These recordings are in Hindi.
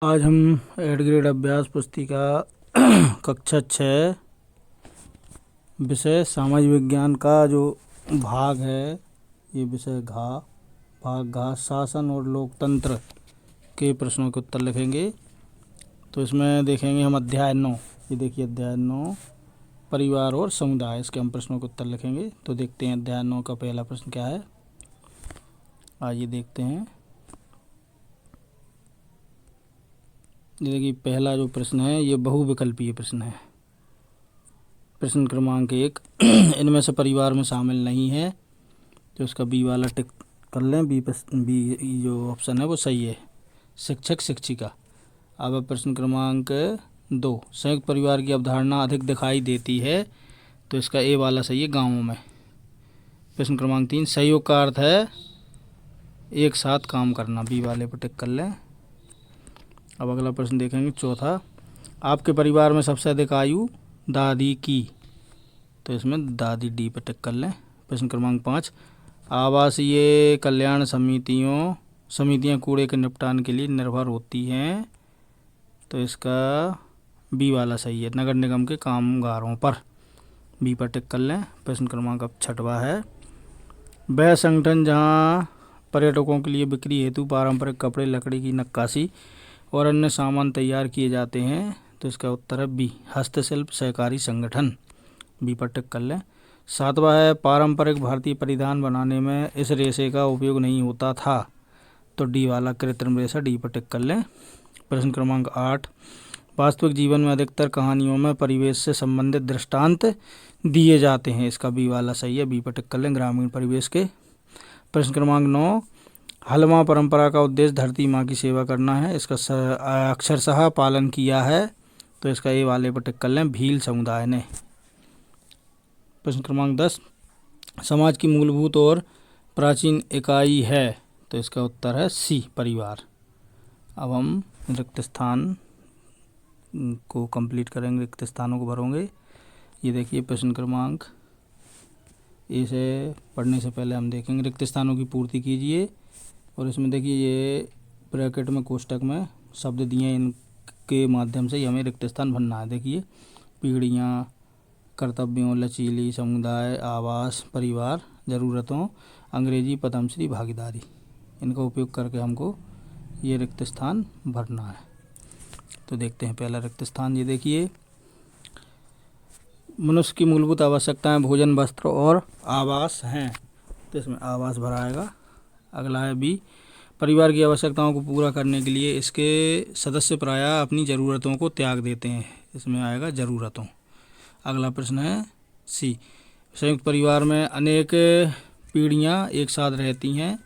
आज हम एड ग्रेड अभ्यास पुस्तिका कक्षा 6 विषय सामाजिक विज्ञान का जो भाग है, ये विषय भाग घा शासन और लोकतंत्र के प्रश्नों के उत्तर लिखेंगे। तो इसमें देखेंगे हम अध्याय 9। ये देखिए अध्याय 9 परिवार और समुदाय, इसके हम प्रश्नों के उत्तर लिखेंगे। तो देखते हैं अध्याय 9 का पहला प्रश्न क्या है। आइए देखते हैं। ये देखिए पहला जो प्रश्न है ये बहुविकल्पीय प्रश्न है। प्रश्न क्रमांक 1 इनमें से परिवार में शामिल नहीं है, तो उसका बी वाला टिक कर लें। बी जो ऑप्शन है वो सही है, शिक्षक शिक्षिका। अब प्रश्न क्रमांक 2 संयुक्त परिवार की अवधारणा अधिक दिखाई देती है, तो इसका ए वाला सही है, गाँवों में। प्रश्न क्रमांक 3 सहयोग का अर्थ है एक साथ काम करना, बी वाले पर टिक कर लें। अब अगला प्रश्न देखेंगे चौथा, आपके परिवार में सबसे अधिक आयु दादी की, तो इसमें दादी डी पर टिक कर लें। प्रश्न क्रमांक 5 आवासीय कल्याण समितियां कूड़े के निपटान के लिए निर्भर होती हैं, तो इसका बी वाला सही है, नगर निगम के कामगारों पर, बी पर टिक कर लें। प्रश्न क्रमांक अब छठवा है, वह संगठन जहां पर्यटकों के लिए बिक्री हेतु पारंपरिक कपड़े, लकड़ी की नक्काशी और अन्य सामान तैयार किए जाते हैं, तो इसका उत्तर है बी हस्तशिल्प सहकारी संगठन, बी पर टिक कर लें। सातवां है पारंपरिक भारतीय परिधान बनाने में इस रेशे का उपयोग नहीं होता था, तो डी वाला कृत्रिम रेशा, डी पर टिक कर लें। प्रश्न क्रमांक 8 वास्तविक जीवन में अधिकतर कहानियों में परिवेश से संबंधित दृष्टांत दिए जाते हैं, इसका बी वाला सही है, बी पर टिक कर लें, ग्रामीण परिवेश के। प्रश्न क्रमांक 9 हलमा परंपरा का उद्देश्य धरती माँ की सेवा करना है, इसका अक्षरशः पालन किया है, तो इसका ए वाले पर टिक कर लें, भील समुदाय ने। प्रश्न क्रमांक 10 समाज की मूलभूत और प्राचीन इकाई है, तो इसका उत्तर है सी परिवार। अब हम रिक्त स्थान को कंप्लीट करेंगे, रिक्त स्थानों को भरोगे। ये देखिए प्रश्न क्रमांक इसे पढ़ने से पहले हम देखेंगे रिक्त स्थानों की पूर्ति कीजिए, और इसमें देखिए ये ब्रैकेट में कोष्टक में शब्द दिए, इनके माध्यम से हमें रिक्त स्थान भरना है। देखिए पीढ़ियाँ, कर्तव्यों, लचीली, समुदाय, आवास, परिवार, ज़रूरतों, अंग्रेजी, पदमश्री, भागीदारी, इनका उपयोग करके हमको ये रिक्त स्थान भरना है। तो देखते हैं पहला रिक्त स्थान। ये देखिए मनुष्य की मूलभूत आवश्यकताएं भोजन, वस्त्र और आवास हैं, तो इसमें आवास भराएगा। अगला है बी परिवार की आवश्यकताओं को पूरा करने के लिए इसके सदस्य प्रायः अपनी ज़रूरतों को त्याग देते हैं, इसमें आएगा ज़रूरतों। अगला प्रश्न है सी संयुक्त परिवार में अनेक पीढ़ियाँ एक साथ रहती हैं,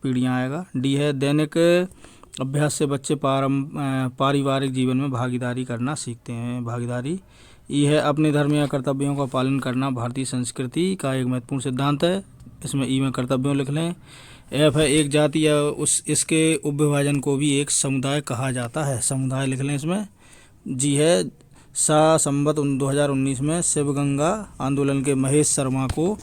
पीढ़ियाँ आएगा। डी है दैनिक अभ्यास से बच्चे पारिवारिक जीवन में भागीदारी करना सीखते हैं, भागीदारी। ई है अपने धर्म या कर्तव्यों का पालन करना भारतीय संस्कृति का एक महत्वपूर्ण सिद्धांत है, इसमें ई में कर्तव्यों लिख लें। एफ है एक जाति या इसके उपविभाजन को भी एक समुदाय कहा जाता है, समुदाय लिख लें इसमें। जी है संवत 2019 में शिवगंगा आंदोलन के महेश शर्मा को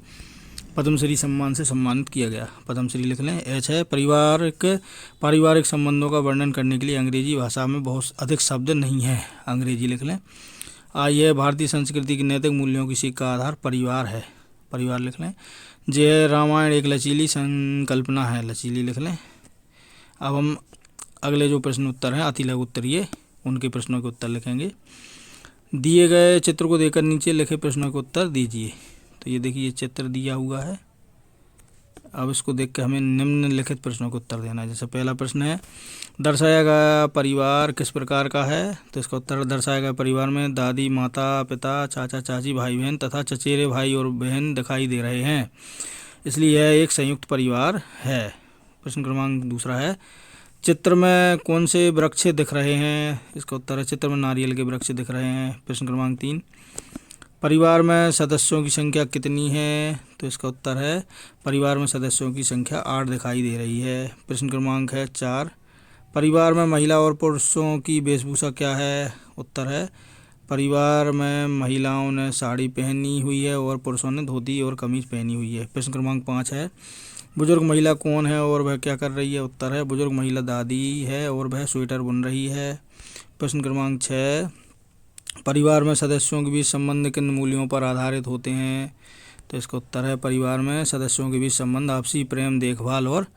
पद्मश्री सम्मान से सम्मानित किया गया, पद्मश्री लिख लें। एच है पारिवारिक संबंधों का वर्णन करने के लिए अंग्रेजी भाषा में बहुत अधिक शब्द नहीं है, अंग्रेजी लिख लें। आई है भारतीय संस्कृति की नैतिक मूल्यों की सीख का आधार परिवार है, परिवार लिख लें। जे है रामायण एक लचीली संकल्पना है, लचीली लिख लें। अब हम अगले जो प्रश्न उत्तर हैं अति लघु उत्तरीय, उनके प्रश्नों के उत्तर लिखेंगे। दिए गए चित्र को देखकर नीचे लिखे प्रश्नों के उत्तर दीजिए। तो ये देखिए चित्र दिया हुआ है, अब इसको देख के हमें निम्नलिखित प्रश्नों का उत्तर देना है। जैसे पहला प्रश्न है दर्शाया गया परिवार किस प्रकार का है, तो इसका उत्तर दर्शाया गया परिवार में दादी, माता, पिता, चाचा, चाची, भाई बहन तथा चचेरे भाई और बहन दिखाई दे रहे हैं, इसलिए यह एक संयुक्त परिवार है। प्रश्न क्रमांक दूसरा है चित्र में कौन से वृक्ष दिख रहे हैं, इसका उत्तर है चित्र में नारियल के वृक्ष दिख रहे हैं। प्रश्न क्रमांक 3 परिवार में सदस्यों की संख्या कितनी है, तो इसका उत्तर है परिवार में सदस्यों की संख्या 8 दिखाई दे रही है। प्रश्न क्रमांक है 4 परिवार में महिला और पुरुषों की वेशभूषा क्या है, उत्तर है परिवार में महिलाओं ने साड़ी पहनी हुई है और पुरुषों ने धोती और कमीज पहनी हुई है। प्रश्न क्रमांक 5 है बुजुर्ग महिला कौन है और वह क्या कर रही है? उत्तर है बुजुर्ग महिला दादी है और वह स्वेटर बुन रही है। प्रश्न क्रमांक 6, परिवार में सदस्यों के बीच संबंध किन मूल्यों पर आधारित होते हैं? तो इसका उत्तर है परिवार में सदस्यों के बीच संबंध आपसी प्रेम, देखभाल और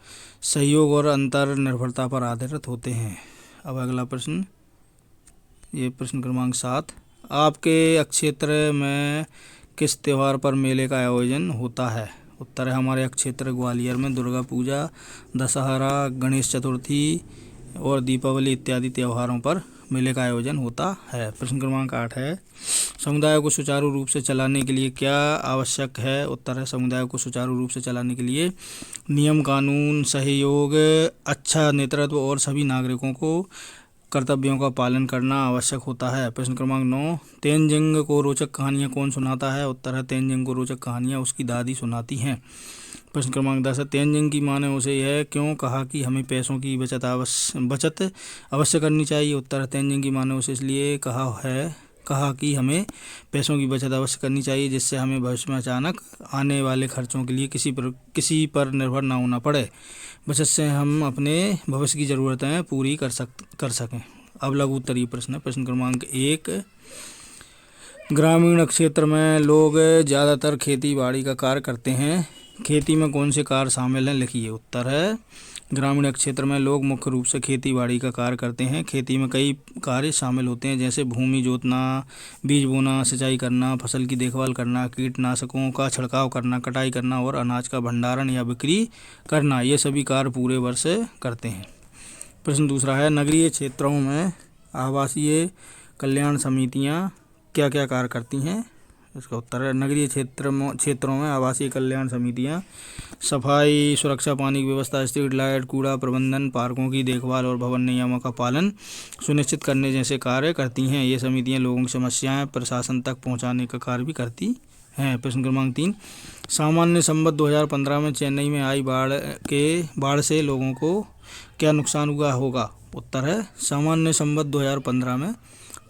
सहयोग और अंतर निर्भरता पर आधारित होते हैं। अब अगला प्रश्न, ये प्रश्न क्रमांक 7, आपके क्षेत्र में किस त्यौहार पर मेले का आयोजन होता है? उत्तर है हमारे क्षेत्र ग्वालियर में दुर्गा पूजा, दशहरा, गणेश चतुर्थी और दीपावली इत्यादि त्योहारों पर मेले का आयोजन होता है। प्रश्न क्रमांक 8 है, समुदाय को सुचारू रूप से चलाने के लिए क्या आवश्यक है? उत्तर है समुदाय को सुचारू रूप से चलाने के लिए नियम, कानून, सहयोग, अच्छा नेतृत्व और सभी नागरिकों को कर्तव्यों का पालन करना आवश्यक होता है। प्रश्न क्रमांक 9, तेनजिंग को रोचक कहानियाँ कौन सुनाता है? उत्तर है तेनजिंग को रोचक कहानियाँ उसकी दादी सुनाती हैं। प्रश्न क्रमांक 10 है, तेनजिंग की माँ ने उसे यह क्यों कहा कि हमें पैसों की बचत अवश्य करनी चाहिए? उत्तर है तेनजिंग की माँ ने उसे इसलिए कहा कि हमें पैसों की बचत अवश्य करनी चाहिए जिससे हमें भविष्य में अचानक आने वाले खर्चों के लिए किसी पर निर्भर ना होना पड़े। बचत से हम अपने भविष्य की ज़रूरतें पूरी कर सकें। अब लघु उत्तरीय प्रश्न है। प्रश्न क्रमांक 1, ग्रामीण क्षेत्र में लोग ज़्यादातर खेती बाड़ी का कार्य करते हैं, खेती में कौन से कार्य शामिल हैं? लिखिए। उत्तर है ग्रामीण क्षेत्र में लोग मुख्य रूप से खेती बाड़ी का कार्य करते हैं। खेती में कई कार्य शामिल होते हैं जैसे भूमि जोतना, बीज बोना, सिंचाई करना, फसल की देखभाल करना, कीटनाशकों का छिड़काव करना, कटाई करना और अनाज का भंडारण या बिक्री करना। ये सभी कार्य पूरे वर्ष करते हैं। प्रश्न दूसरा है, नगरीय क्षेत्रों में आवासीय कल्याण समितियाँ क्या क्या कार्य करती हैं? इसका उत्तर है नगरीय क्षेत्रों में आवासीय कल्याण समितियाँ सफाई, सुरक्षा, पानी की व्यवस्था, स्ट्रीट लाइट, कूड़ा प्रबंधन, पार्कों की देखभाल और भवन नियमों का पालन सुनिश्चित करने जैसे कार्य करती हैं। ये समितियाँ लोगों की समस्याएं प्रशासन तक पहुंचाने का कार्य भी करती हैं। प्रश्न क्रमांक 3, सामान्य संवत 2015 में चेन्नई में आई बाढ़ से लोगों को क्या नुकसान हुआ होगा? उत्तर है सामान्य संवत 2015 में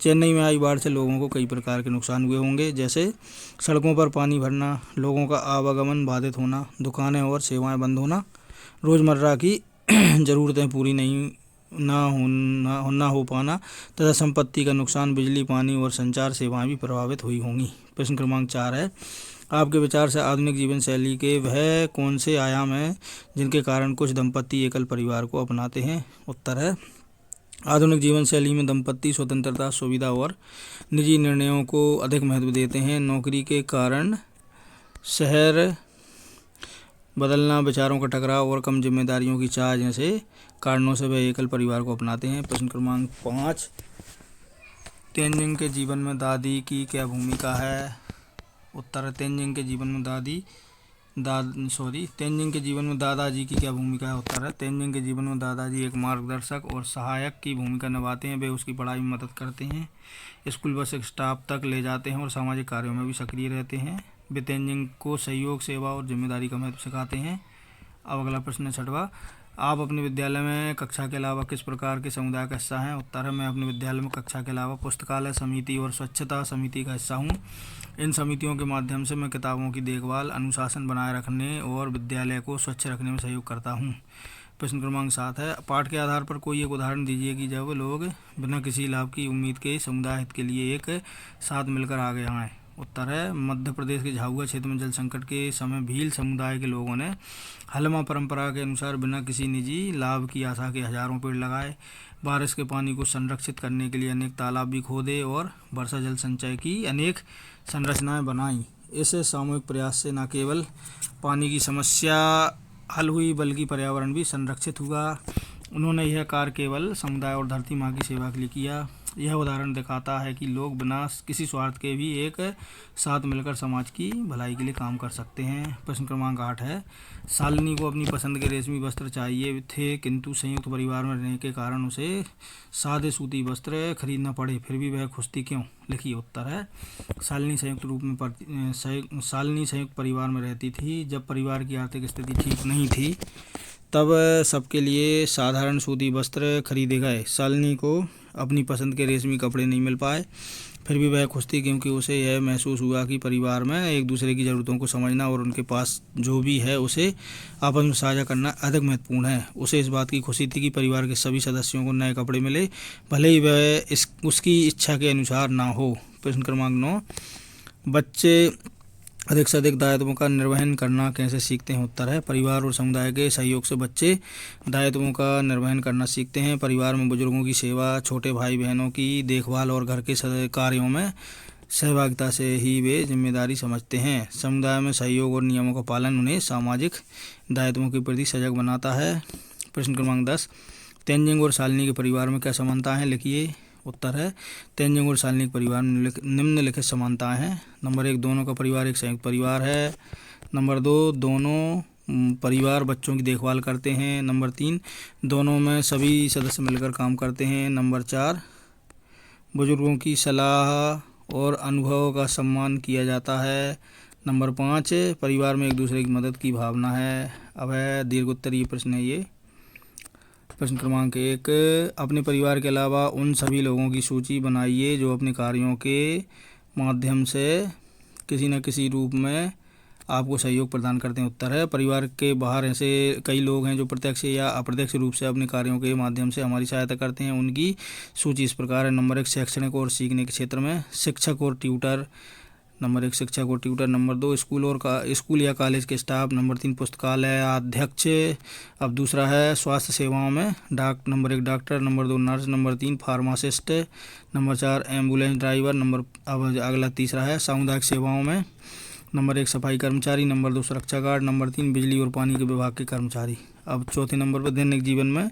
चेन्नई में आई बाढ़ से लोगों को कई प्रकार के नुकसान हुए होंगे जैसे सड़कों पर पानी भरना, लोगों का आवागमन बाधित होना, दुकानें और सेवाएं बंद होना, रोज़मर्रा की ज़रूरतें पूरी ना हो पाना तथा संपत्ति का नुकसान, बिजली, पानी और संचार सेवाएं भी प्रभावित हुई होंगी। प्रश्न क्रमांक 4 है, आपके विचार से आधुनिक जीवन शैली के वह कौन से आयाम हैं जिनके कारण कुछ दंपति एकल परिवार को अपनाते हैं? उत्तर है आधुनिक जीवन शैली में दंपति स्वतंत्रता, सुविधा और निजी निर्णयों को अधिक महत्व देते हैं। नौकरी के कारण, शहर बदलना, विचारों का टकराव और कम जिम्मेदारियों की चाह जैसे कारणों से वे एकल परिवार को अपनाते हैं। प्रश्न क्रमांक 5, तेनजिंग के जीवन में दादी की क्या भूमिका है? उत्तर है तेनजिंग के जीवन में तेनजिंग के जीवन में दादाजी की क्या भूमिका है? उत्तर है तेनजिंग के जीवन में दादाजी एक मार्गदर्शक और सहायक की भूमिका निभाते हैं। वे उसकी पढ़ाई में मदद करते हैं, स्कूल बस स्टाफ तक ले जाते हैं और सामाजिक कार्यों में भी सक्रिय रहते हैं। वे तेनजिंग को सहयोग, सेवा और जिम्मेदारी का महत्व सिखाते हैं। अब अगला प्रश्न है 6वां, आप अपने विद्यालय में कक्षा के अलावा किस प्रकार के समुदाय का हिस्सा हैं? उत्तर है मैं अपने विद्यालय में कक्षा के अलावा पुस्तकालय समिति और स्वच्छता समिति का हिस्सा हूँ। इन समितियों के माध्यम से मैं किताबों की देखभाल, अनुशासन बनाए रखने और विद्यालय को स्वच्छ रखने में सहयोग करता हूँ। प्रश्न क्रमांक 7 है, पाठ के आधार पर कोई एक उदाहरण दीजिए कि जब लोग बिना किसी लाभ की उम्मीद के समुदाय हित के लिए एक साथ मिलकर आगे आए। उत्तर है मध्य प्रदेश के झाबुआ क्षेत्र में जल संकट के समय भील समुदाय के लोगों ने हलमा परंपरा के अनुसार बिना किसी निजी लाभ की आशा के हजारों पेड़ लगाए, बारिश के पानी को संरक्षित करने के लिए अनेक तालाब भी खोदे और वर्षा जल संचय की अनेक संरचनाएं बनाई। इस सामूहिक प्रयास से न केवल पानी की समस्या हल हुई बल्कि पर्यावरण भी संरक्षित हुआ। उन्होंने यह कार्य केवल समुदाय और धरती माँ की सेवा के लिए किया। यह उदाहरण दिखाता है कि लोग बिना किसी स्वार्थ के भी एक साथ मिलकर समाज की भलाई के लिए काम कर सकते हैं। प्रश्न क्रमांक 8 है, शालिनी को अपनी पसंद के रेशमी वस्त्र चाहिए थे किंतु संयुक्त परिवार में रहने के कारण उसे सादे सूती वस्त्र खरीदना पड़े, फिर भी वह खुश थी क्यों? लिखिए। उत्तर है शालिनी संयुक्त परिवार में रहती थी। जब परिवार की आर्थिक स्थिति ठीक नहीं थी तब सबके लिए साधारण सूती वस्त्र खरीदे गए। शालिनी को अपनी पसंद के रेशमी कपड़े नहीं मिल पाए, फिर भी वह खुश थी, क्योंकि उसे यह महसूस हुआ कि परिवार में एक दूसरे की ज़रूरतों को समझना और उनके पास जो भी है उसे आपस में साझा करना अधिक महत्वपूर्ण है। उसे इस बात की खुशी थी कि परिवार के सभी सदस्यों को नए कपड़े मिले, भले ही वह उसकी इच्छा के अनुसार ना हो। प्रश्न क्रमांक 9, बच्चे अधिक से अधिक दायित्वों का निर्वहन करना कैसे सीखते हैं? उत्तर है, परिवार और समुदाय के सहयोग से बच्चे दायित्वों का निर्वहन करना सीखते हैं। परिवार में बुजुर्गों की सेवा, छोटे भाई बहनों की देखभाल और घर के कार्यों में सहभागिता से ही वे जिम्मेदारी समझते हैं। समुदाय में सहयोग और नियमों का पालन उन्हें सामाजिक दायित्वों के प्रति सजग बनाता है। प्रश्न क्रमांक 10, तेनजिंग और शालिनी के परिवार में क्या समानताएं हैं? लिखिए। उत्तर है, तेनजिंग और शालिनी के परिवार में निम्नलिखित समानताएं हैं। नंबर 1, दोनों का परिवार एक संयुक्त परिवार है। नंबर 2, दोनों परिवार बच्चों की देखभाल करते हैं। नंबर 3, दोनों में सभी सदस्य मिलकर काम करते हैं। नंबर 4, बुजुर्गों की सलाह और अनुभव का सम्मान किया जाता है। नंबर 5, परिवार में एक दूसरे की मदद की भावना है। अब है दीर्घ उत्तरीय प्रश्न है ये। प्रश्न क्रमांक 1, अपने परिवार के अलावा उन सभी लोगों की सूची बनाइए जो अपने कार्यों के माध्यम से किसी न किसी रूप में आपको सहयोग प्रदान करते हैं। उत्तर है, परिवार के बाहर ऐसे कई लोग हैं जो प्रत्यक्ष या अप्रत्यक्ष रूप से अपने कार्यों के माध्यम से हमारी सहायता करते हैं। उनकी सूची इस प्रकार है। नंबर 1, शैक्षणिक और सीखने के क्षेत्र में शिक्षक और ट्यूटर। नंबर 1, शिक्षक और ट्यूटर। नंबर 2, स्कूल या कॉलेज के स्टाफ। नंबर 3, पुस्तकालय अध्यक्ष। अब दूसरा है स्वास्थ्य सेवाओं में number 1, doctor. Number 2, nurse. Number 3, pharmacist. Number 4, ambulance driver. अब अगला तीसरा है सामुदायिक सेवाओं में। नंबर 1, सफाई कर्मचारी। नंबर 2, सुरक्षा गार्ड। नंबर 3, बिजली और पानी के विभाग के कर्मचारी। अब चौथे नंबर पर दैनिक जीवन में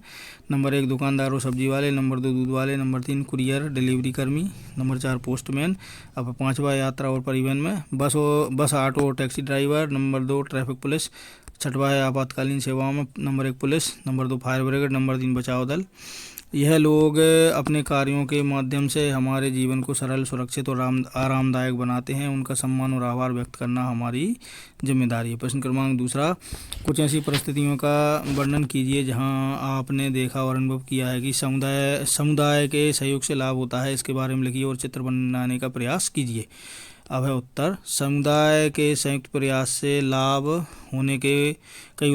नंबर 1, दुकानदार और सब्जी वाले। नंबर 2, दूध वाले। नंबर 3, कुरियर डिलीवरी कर्मी। Number 4, postman. अब 5वां, यात्रा और परिवहन में बस ऑटो और taxi driver. Number 2, traffic police. 6वां है आपातकालीन सेवाओं में। Number 1, police. Number 2, fire brigade. Number 3, बचाव दल। यह लोग अपने कार्यों के माध्यम से हमारे जीवन को सरल, सुरक्षित और आरामदायक बनाते हैं। उनका सम्मान और आभार व्यक्त करना हमारी जिम्मेदारी है। प्रश्न क्रमांक 2, कुछ ऐसी परिस्थितियों का वर्णन कीजिए जहां आपने देखा और अनुभव किया है कि समुदाय के सहयोग से लाभ होता है। इसके बारे में लिखिए और चित्र बनाने का प्रयास कीजिए। अब है उत्तर, समुदाय के संयुक्त प्रयास से लाभ होने के कई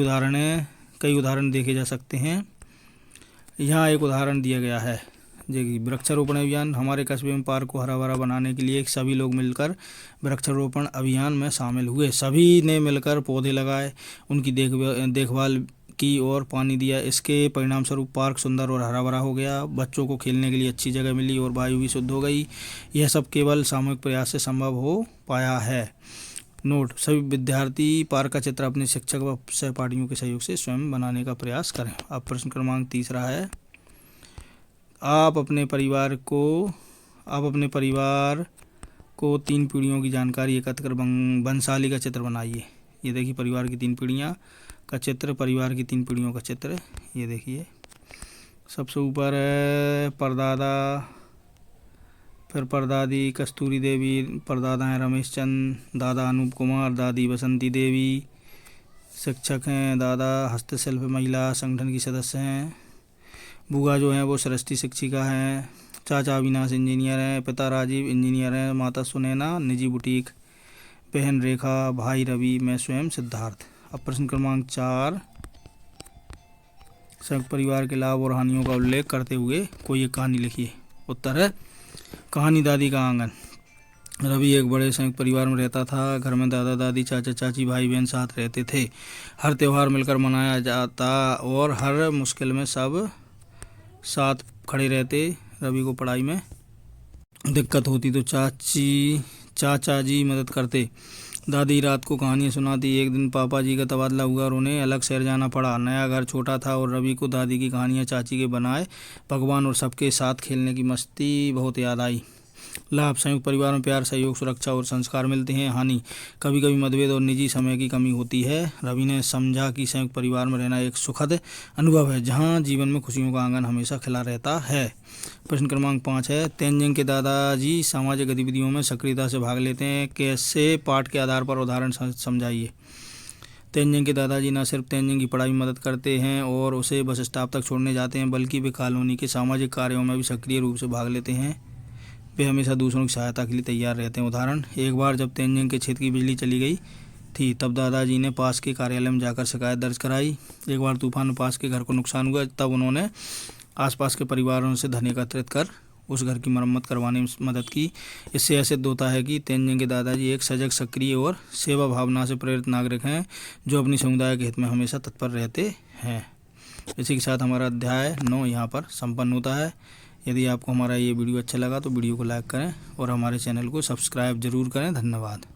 उदाहरण देखे जा सकते हैं। यहाँ एक उदाहरण दिया गया है, देखिए, वृक्षारोपण अभियान। हमारे कस्बे में पार्क को हरा भरा बनाने के लिए सभी लोग मिलकर वृक्षारोपण अभियान में शामिल हुए। सभी ने मिलकर पौधे लगाए, उनकी देखभाल की और पानी दिया। इसके परिणाम स्वरूप पार्क सुंदर और हरा भरा हो गया। बच्चों को खेलने के लिए अच्छी जगह मिली और वायु भी शुद्ध हो गई। यह सब केवल सामूहिक प्रयास से संभव हो पाया है। नोट, सभी विद्यार्थी पार्क का चित्र अपने शिक्षक व सहपाठियों के सहयोग से स्वयं बनाने का प्रयास करें। अब प्रश्न क्रमांक 3 है, आप अपने परिवार को 3 पीढ़ियों की जानकारी एकत्र कर वंशावली का चित्र बनाइए। ये देखिए, परिवार की 3 पीढ़ियाँ का चित्र, परिवार की 3 पीढ़ियों का चित्र। ये देखिए, सबसे ऊपर है परदादा, फिर परदादी कस्तूरी देवी, परदादा हैं रमेश चंद, दादा अनूप कुमार, दादी बसंती देवी। शिक्षक हैं दादा हस्तशिल्प महिला संगठन की सदस्य हैं। बुआ जो हैं वो सृष्टि शिक्षिका हैं। चाचा अविनाश इंजीनियर हैं। पिता राजीव इंजीनियर हैं। माता सुनैना निजी बुटीक। बहन रेखा, भाई रवि, मैं स्वयं सिद्धार्थ। अब प्रश्न क्रमांक 4, संयुक्त परिवार के लाभ और हानियों का उल्लेख करते हुए कोई एक कहानी लिखिए। उत्तर है, कहानी दादी का आंगन। रवि एक बड़े संयुक्त परिवार में रहता था। घर में दादा दादी, चाचा चाची, भाई बहन साथ रहते थे। हर त्यौहार मिलकर मनाया जाता और हर मुश्किल में सब साथ खड़े रहते। रवि को पढ़ाई में दिक्कत होती तो चाचा जी मदद करते। दादी रात को कहानियाँ सुनाती। एक दिन पापा जी का तबादला हुआ और उन्हें अलग शहर जाना पड़ा। नया घर छोटा था और रवि को दादी की कहानियाँ, चाची के बनाए पकवान और सबके साथ खेलने की मस्ती बहुत याद आई। लाभ, संयुक्त परिवार में प्यार, सहयोग, सुरक्षा और संस्कार मिलते हैं। हानि, कभी कभी मतभेद और निजी समय की कमी होती है। रवि ने समझा कि संयुक्त परिवार में रहना एक सुखद अनुभव है जहां जीवन में खुशियों का आंगन हमेशा खिला रहता है। प्रश्न क्रमांक 5 है, तेनजिंग के दादाजी सामाजिक गतिविधियों में सक्रियता से भाग लेते हैं। कैसे? पाठ के आधार पर उदाहरण समझाइए। तेनजिंग के दादाजी न सिर्फ तेनजिंग की पढ़ाई में मदद करते हैं और उसे बस स्टॉप तक छोड़ने जाते हैं, बल्कि वे कॉलोनी के सामाजिक कार्यों में भी सक्रिय रूप से भाग लेते हैं। वे हमेशा दूसरों की सहायता के लिए तैयार रहते हैं। उदाहरण, एक बार जब तेनजिंग के क्षेत्र की बिजली चली गई थी, तब दादाजी ने पास के कार्यालय में जाकर शिकायत दर्ज कराई। एक बार तूफान में पास के घर को नुकसान हुआ, तब उन्होंने आसपास के परिवारों से धन एकत्रित कर उस घर की मरम्मत करवाने में मदद की। इससे यह सिद्ध होता है कि तेनजिंग के दादाजी एक सजग, सक्रिय और सेवा भावना से प्रेरित नागरिक हैं, जो अपनी समुदाय के हित में हमेशा तत्पर रहते हैं। इसी के साथ हमारा अध्याय 9 यहाँ पर संपन्न होता है। यदि आपको हमारा ये वीडियो अच्छा लगा तो वीडियो को लाइक करें और हमारे चैनल को सब्सक्राइब जरूर करें। धन्यवाद।